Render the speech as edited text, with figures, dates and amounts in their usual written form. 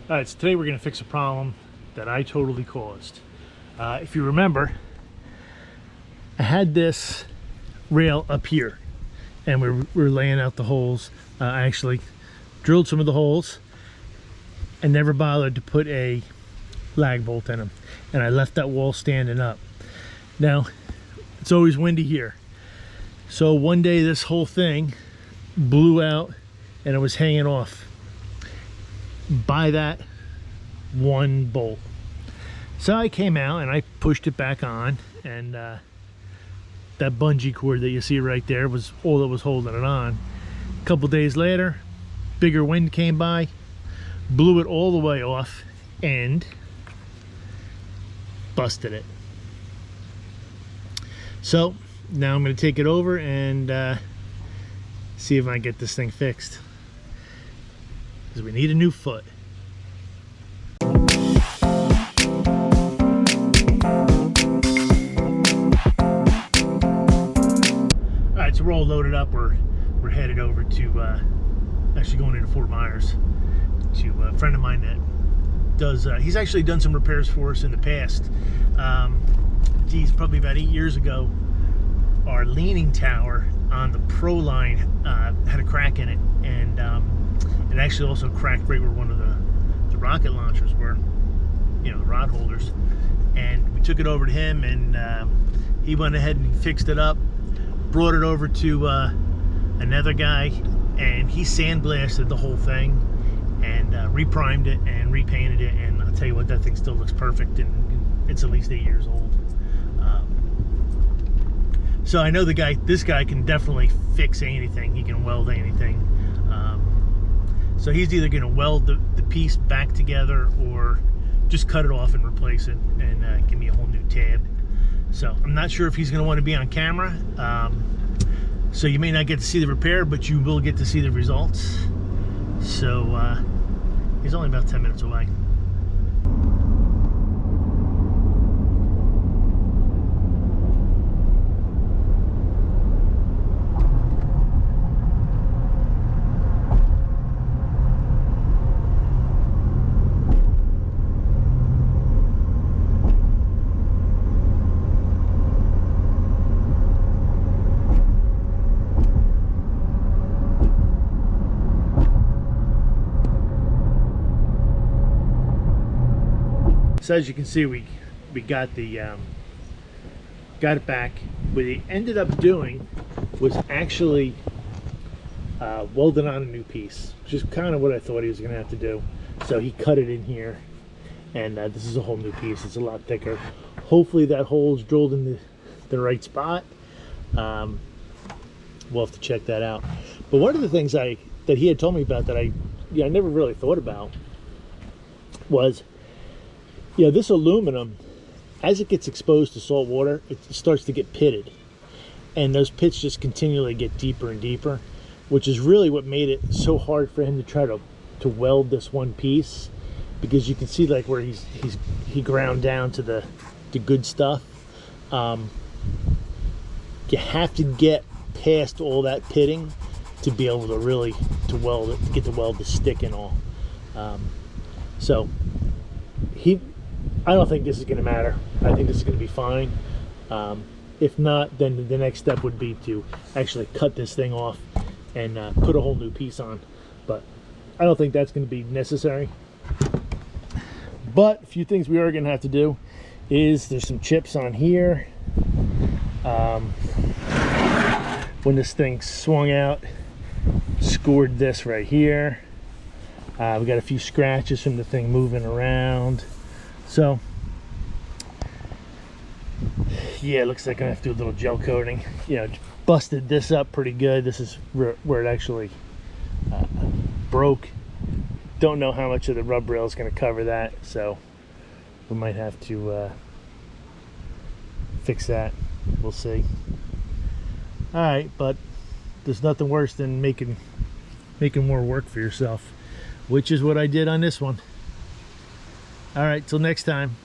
Alright, so today we're going to fix a problem that I totally caused. If you remember, I had this rail up here and we're laying out the holes. I actually drilled some of the holes and never bothered to put a lag bolt in them, and I left that wall standing up. Now it's always windy here, so one day this whole thing blew out and it was hanging off by that one bolt. So I came out and I pushed it back on, and that bungee cord that you see right there was all that was holding it on. A couple days later, bigger wind came by, blew it all the way off and busted it. So now I'm going to take it over and see if I can get this thing fixed, because we need a new foot. Alright, so we're all loaded up. We're headed over to actually going into Fort Myers to a friend of mine that does he's actually done some repairs for us in the past. Geez, probably about 8 years ago, our leaning tower on the Pro line had a crack in it, and it actually also cracked right where one of the rocket launchers were, you know, the rod holders. And we took it over to him, and he went ahead and fixed it up, brought it over to another guy, and he sandblasted the whole thing and reprimed it and repainted it. And I'll tell you what, that thing still looks perfect, and it's at least 8 years old. So I know this guy can definitely fix anything. He can weld anything. So he's either going to weld the piece back together or just cut it off and replace it and give me a whole new tab. So I'm not sure if he's going to want to be on camera. So you may not get to see the repair, but you will get to see the results. So he's only about 10 minutes away. So as you can see, we got the got it back. What he ended up doing was actually welding on a new piece, which is kind of what I thought he was going to have to do. So he cut it in here, and this is a whole new piece. It's a lot thicker. Hopefully that hole is drilled in the right spot. We'll have to check that out. But one of the things that he had told me about that I never really thought about was, this aluminum, as it gets exposed to salt water, it starts to get pitted, and those pits just continually get deeper and deeper, which is really what made it so hard for him to try to weld this one piece, because you can see like where he ground down to the good stuff. You have to get past all that pitting to be able to really weld it, to get the weld to stick and all. So I don't think this is going to matter. I think this is going to be fine. If not, then the next step would be to actually cut this thing off and put a whole new piece on. But I don't think that's going to be necessary. But a few things we are going to have to do is there's some chips on here. When this thing swung out, scored this right here. We got a few scratches from the thing moving around. So yeah, it looks like I'm gonna have to do a little gel coating. Busted this up pretty good. This is where it actually broke. Don't know how much of the rub rail is going to cover that, so we might have to fix that. We'll see. All right, but there's nothing worse than making more work for yourself, which is what I did on this one. All right, till next time.